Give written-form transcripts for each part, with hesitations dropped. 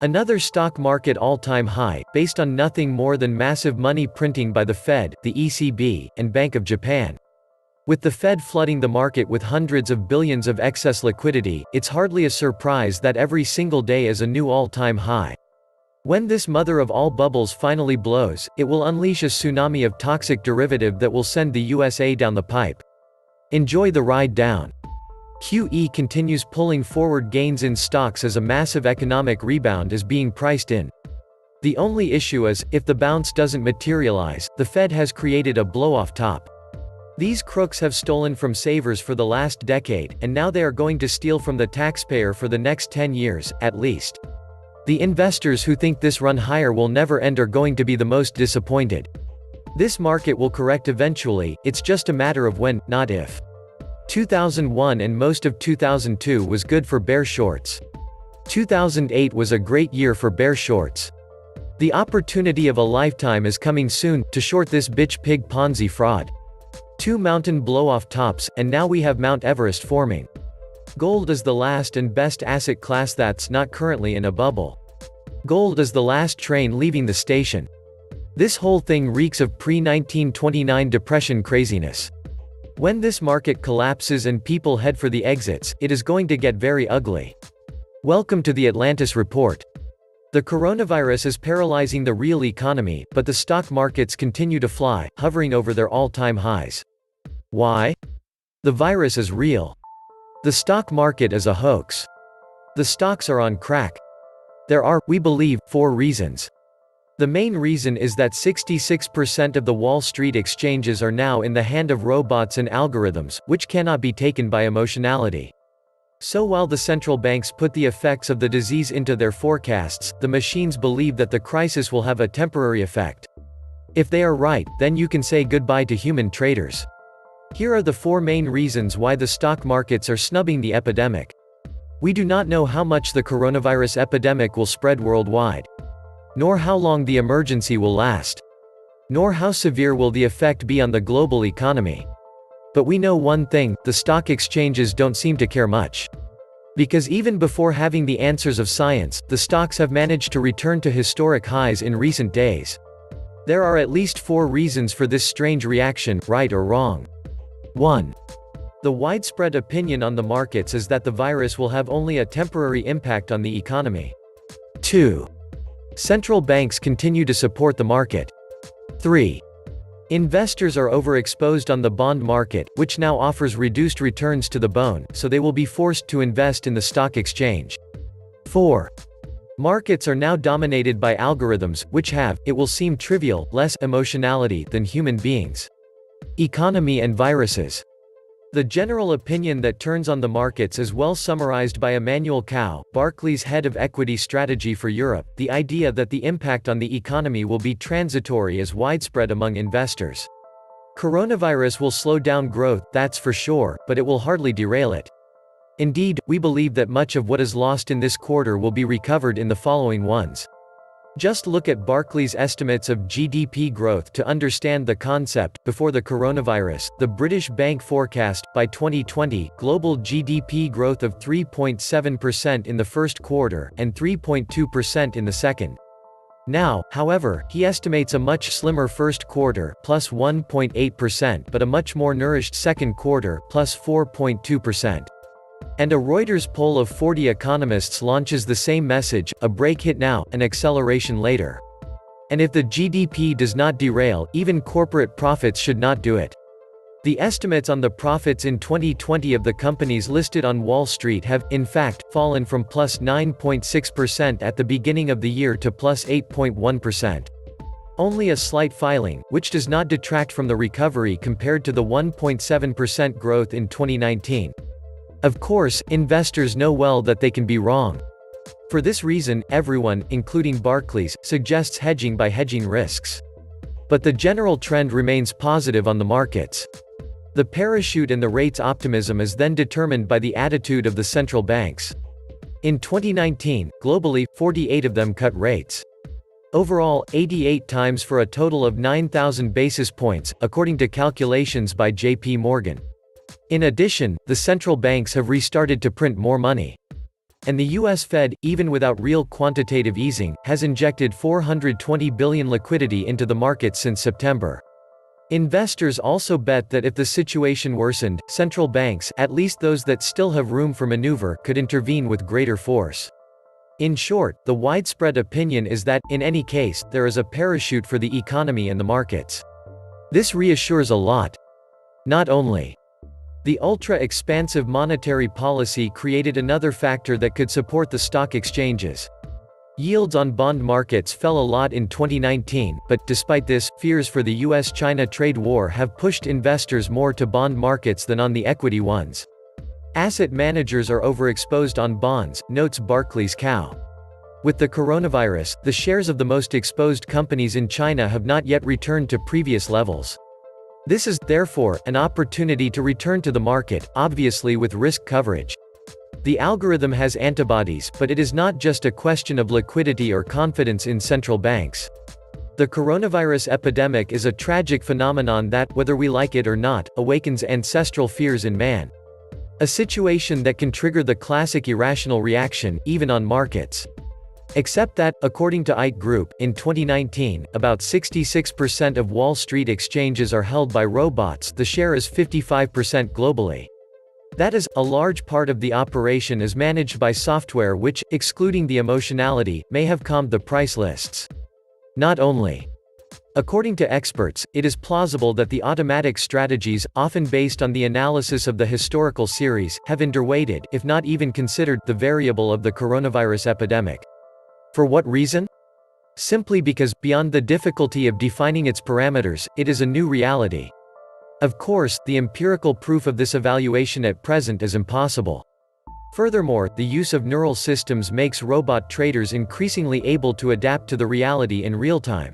Another stock market all-time high, based on nothing more than massive money printing by the Fed, the ECB, and Bank of Japan. With the Fed flooding the market with hundreds of billions of excess liquidity, it's hardly a surprise that every single day is a new all-time high. When this mother of all bubbles finally blows, it will unleash a tsunami of toxic derivative that will send the USA down the pipe. Enjoy the ride down. QE continues pulling forward gains in stocks as a massive economic rebound is being priced in. The only issue is, if the bounce doesn't materialize, the Fed has created a blow-off top. These crooks have stolen from savers for the last decade, and now they are going to steal from the taxpayer for the next 10 years, at least. The investors who think this run higher will never end are going to be the most disappointed. This market will correct eventually, it's just a matter of when, not if. 2001 and most of 2002 was good for bear shorts. 2008 was a great year for bear shorts. The opportunity of a lifetime is coming soon, to short this bitch pig Ponzi fraud. 2 mountain blow-off tops, and now we have Mount Everest forming. Gold is the last and best asset class that's not currently in a bubble. Gold is the last train leaving the station. This whole thing reeks of pre-1929 depression craziness. When this market collapses and people head for the exits, it is going to get very ugly. Welcome to the Atlantis report. The coronavirus is paralyzing the real economy, but the stock markets continue to fly, hovering over their all-time highs. Why? The virus is real. The stock market is a hoax. The stocks are on crack. There are, we believe, 4 reasons. The main reason is that 66% of the Wall Street exchanges are now in the hand of robots and algorithms, which cannot be taken by emotionality. So while the central banks put the effects of the disease into their forecasts, the machines believe that the crisis will have a temporary effect. If they are right, then you can say goodbye to human traders. Here are the 4 main reasons why the stock markets are snubbing the epidemic. We do not know how much the coronavirus epidemic will spread worldwide. Nor how long the emergency will last. Nor how severe will the effect be on the global economy. But we know one thing, the stock exchanges don't seem to care much. Because even before having the answers of science, the stocks have managed to return to historic highs in recent days. There are at least 4 reasons for this strange reaction, right or wrong. 1. The widespread opinion on the markets is that the virus will have only a temporary impact on the economy. 2. Central banks continue to support the market. 3. Investors are overexposed on the bond market, which now offers reduced returns to the bone, so they will be forced to invest in the stock exchange. 4. Markets are now dominated by algorithms, which have, it will seem trivial, less emotionality than human beings. Economy and viruses. The general opinion that turns on the markets is well summarized by Emmanuel Cao, Barclays head of equity strategy for Europe. The idea that the impact on the economy will be transitory is widespread among investors. Coronavirus will slow down growth, that's for sure, but it will hardly derail it. Indeed, we believe that much of what is lost in this quarter will be recovered in the following ones. Just look at Barclays' estimates of GDP growth to understand the concept. Before the coronavirus, the British Bank forecast, by 2020, global GDP growth of 3.7% in the first quarter, and 3.2% in the second. Now, however, he estimates a much slimmer first quarter, plus 1.8%, but a much more nourished second quarter, plus 4.2%. And a Reuters poll of 40 economists launches the same message, a break hit now, an acceleration later. And if the GDP does not derail, even corporate profits should not do it. The estimates on the profits in 2020 of the companies listed on Wall Street have, in fact, fallen from plus 9.6% at the beginning of the year to plus 8.1%. Only a slight filing, which does not detract from the recovery compared to the 1.7% growth in 2019. Of course, investors know well that they can be wrong. For this reason, everyone, including Barclays, suggests hedging by hedging risks. But the general trend remains positive on the markets. The parachute and the rates optimism is then determined by the attitude of the central banks. In 2019, globally, 48 of them cut rates. Overall, 88 times for a total of 9,000 basis points, according to calculations by JP Morgan. In addition, the central banks have restarted to print more money. And the US Fed, even without real quantitative easing, has injected $420 billion liquidity into the market since September. Investors also bet that if the situation worsened, central banks, at least those that still have room for maneuver, could intervene with greater force. In short, the widespread opinion is that, in any case, there is a parachute for the economy and the markets. This reassures a lot. Not only the ultra-expansive monetary policy created another factor that could support the stock exchanges. Yields on bond markets fell a lot in 2019, but, despite this, fears for the US-China trade war have pushed investors more to bond markets than on the equity ones. Asset managers are overexposed on bonds, notes Barclays Cow. With the coronavirus, the shares of the most exposed companies in China have not yet returned to previous levels. This is, therefore, an opportunity to return to the market, obviously with risk coverage. The algorithm has antibodies, but it is not just a question of liquidity or confidence in central banks. The coronavirus epidemic is a tragic phenomenon that, whether we like it or not, awakens ancestral fears in man. A situation that can trigger the classic irrational reaction, even on markets. Except that, according to IT Group, in 2019, about 66% of Wall Street exchanges are held by robots. The share is 55% globally. That is, a large part of the operation is managed by software which, excluding the emotionality, may have calmed the price lists. Not only. According to experts, it is plausible that the automatic strategies, often based on the analysis of the historical series, have underweighted, if not even considered, the variable of the coronavirus epidemic. For what reason? Simply because, beyond the difficulty of defining its parameters, it is a new reality. Of course, the empirical proof of this evaluation at present is impossible. Furthermore, the use of neural systems makes robot traders increasingly able to adapt to the reality in real time.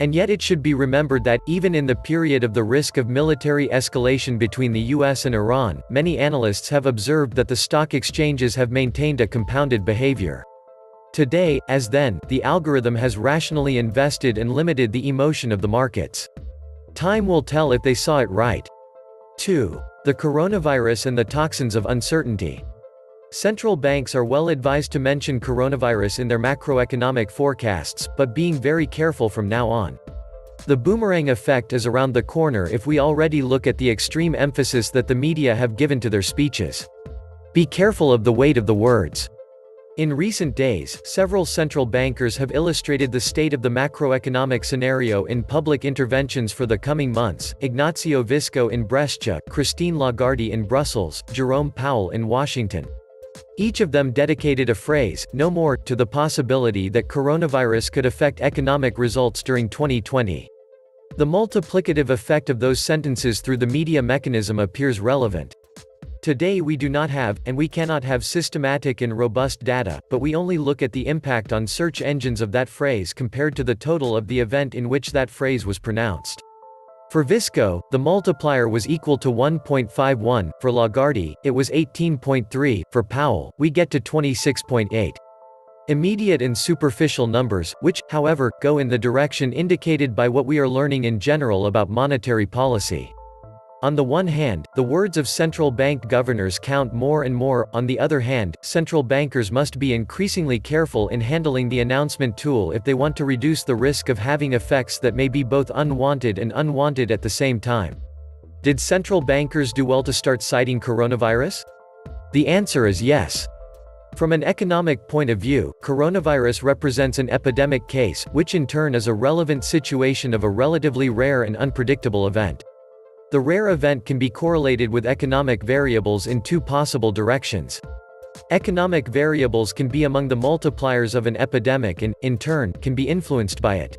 And yet it should be remembered that, even in the period of the risk of military escalation between the US and Iran, many analysts have observed that the stock exchanges have maintained a compounded behavior. Today, as then, the algorithm has rationally invested and limited the emotion of the markets. Time will tell if they saw it right. 2. The coronavirus and the toxins of uncertainty. Central banks are well advised to mention coronavirus in their macroeconomic forecasts, but being very careful from now on. The boomerang effect is around the corner if we already look at the extreme emphasis that the media have given to their speeches. Be careful of the weight of the words. In recent days, several central bankers have illustrated the state of the macroeconomic scenario in public interventions for the coming months: Ignazio Visco in Brescia, Christine Lagarde in Brussels, Jerome Powell in Washington. Each of them dedicated a phrase, no more, to the possibility that coronavirus could affect economic results during 2020. The multiplicative effect of those sentences through the media mechanism appears relevant. Today we do not have, and we cannot have systematic and robust data, but we only look at the impact on search engines of that phrase compared to the total of the event in which that phrase was pronounced. For Visco, the multiplier was equal to 1.51, for Lagarde, it was 18.3, for Powell, we get to 26.8. Immediate and superficial numbers, which, however, go in the direction indicated by what we are learning in general about monetary policy. On the one hand, the words of central bank governors count more and more. On the other hand, central bankers must be increasingly careful in handling the announcement tool if they want to reduce the risk of having effects that may be both unwanted and unwanted at the same time. Did central bankers do well to start citing coronavirus? The answer is yes. From an economic point of view, coronavirus represents an epidemic case, which in turn is a relevant situation of a relatively rare and unpredictable event. The rare event can be correlated with economic variables in two possible directions. Economic variables can be among the multipliers of an epidemic and, in turn, can be influenced by it.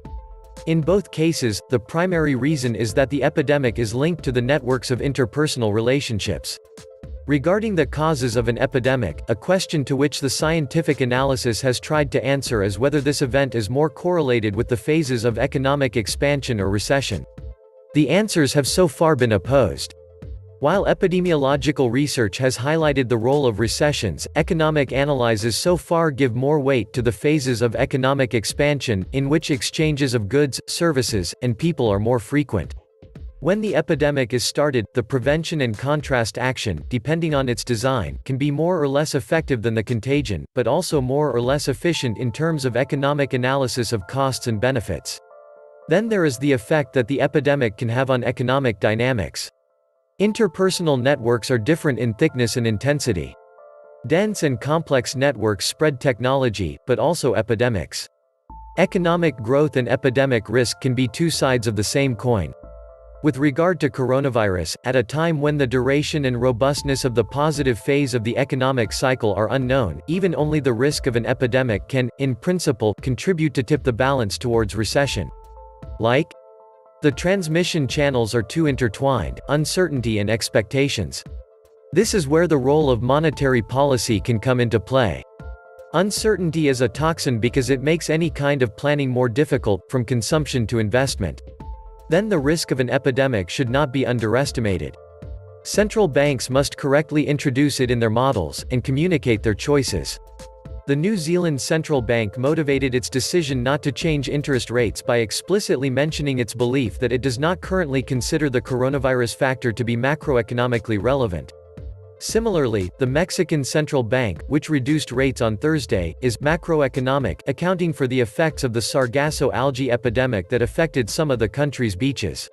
In both cases, the primary reason is that the epidemic is linked to the networks of interpersonal relationships. Regarding the causes of an epidemic, a question to which the scientific analysis has tried to answer is whether this event is more correlated with the phases of economic expansion or recession. The answers have so far been opposed. While epidemiological research has highlighted the role of recessions, economic analyses so far give more weight to the phases of economic expansion, in which exchanges of goods, services, and people are more frequent. When the epidemic is started, the prevention and contrast action, depending on its design, can be more or less effective than the contagion, but also more or less efficient in terms of economic analysis of costs and benefits. Then there is the effect that the epidemic can have on economic dynamics. Interpersonal networks are different in thickness and intensity. Dense and complex networks spread technology, but also epidemics. Economic growth and epidemic risk can be two sides of the same coin. With regard to coronavirus, at a time when the duration and robustness of the positive phase of the economic cycle are unknown, even only the risk of an epidemic can, in principle, contribute to tip the balance towards recession. Like? The transmission channels are too intertwined: uncertainty and expectations. This is where the role of monetary policy can come into play. Uncertainty is a toxin because it makes any kind of planning more difficult, from consumption to investment. Then the risk of an epidemic should not be underestimated. Central banks must correctly introduce it in their models, and communicate their choices. The New Zealand Central Bank motivated its decision not to change interest rates by explicitly mentioning its belief that it does not currently consider the coronavirus factor to be macroeconomically relevant. Similarly, the Mexican Central Bank, which reduced rates on Thursday, is macroeconomic, accounting for the effects of the Sargasso algae epidemic that affected some of the country's beaches.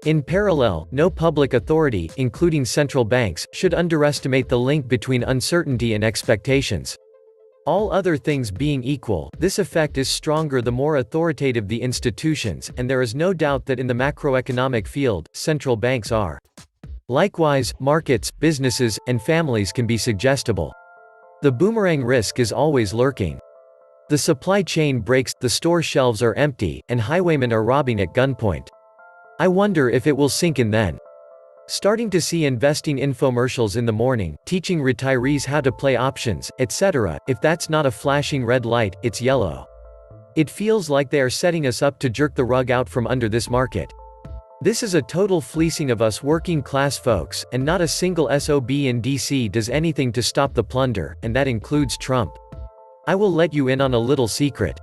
In parallel, no public authority, including central banks, should underestimate the link between uncertainty and expectations. All other things being equal, this effect is stronger the more authoritative the institutions, and there is no doubt that in the macroeconomic field, central banks are. Likewise, markets, businesses, and families can be suggestible. The boomerang risk is always lurking. The supply chain breaks, the store shelves are empty, and highwaymen are robbing at gunpoint. I wonder if it will sink in then. Starting to see investing infomercials in the morning, teaching retirees how to play options, etc. If that's not a flashing red light, it's yellow. It feels like they are setting us up to jerk the rug out from under this market. This is a total fleecing of us working class folks, and not a single SOB in DC does anything to stop the plunder, and that includes Trump. I will let you in on a little secret.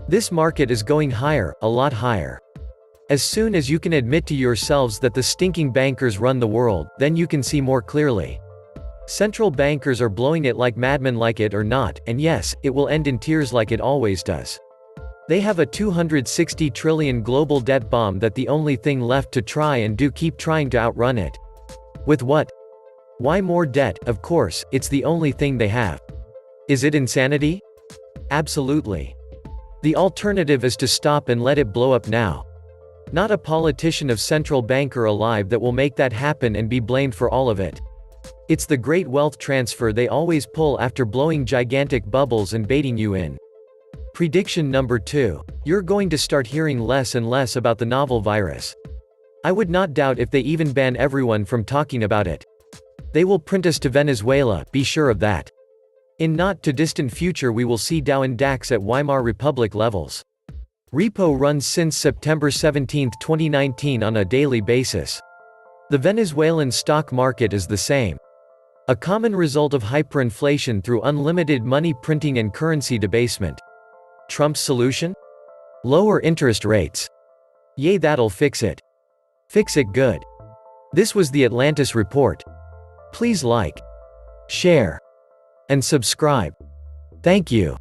This market is going higher, a lot higher. As soon as you can admit to yourselves that the stinking bankers run the world, then you can see more clearly. Central bankers are blowing it like madmen, like it or not, and yes, it will end in tears like it always does. They have a $260 trillion global debt bomb that the only thing left to try and do keep trying to outrun it. With what? Why more debt? Of course, it's the only thing they have. Is it insanity? Absolutely. The alternative is to stop and let it blow up now. Not a politician of central banker alive that will make that happen and be blamed for all of it. It's the great wealth transfer they always pull after blowing gigantic bubbles and baiting you in. Prediction number 2. You're going to start hearing less and less about the novel virus. I would not doubt if they even ban everyone from talking about it. They will print us to Venezuela, be sure of that. In not too distant future we will see Dow and DAX at Weimar Republic levels. Repo runs since September 17, 2019 on a daily basis. The Venezuelan stock market is the same. A common result of hyperinflation through unlimited money printing and currency debasement. Trump's solution? Lower interest rates. Yay, that'll fix it. Fix it good. This was the Atlantis report. Please like, share, and subscribe. Thank you.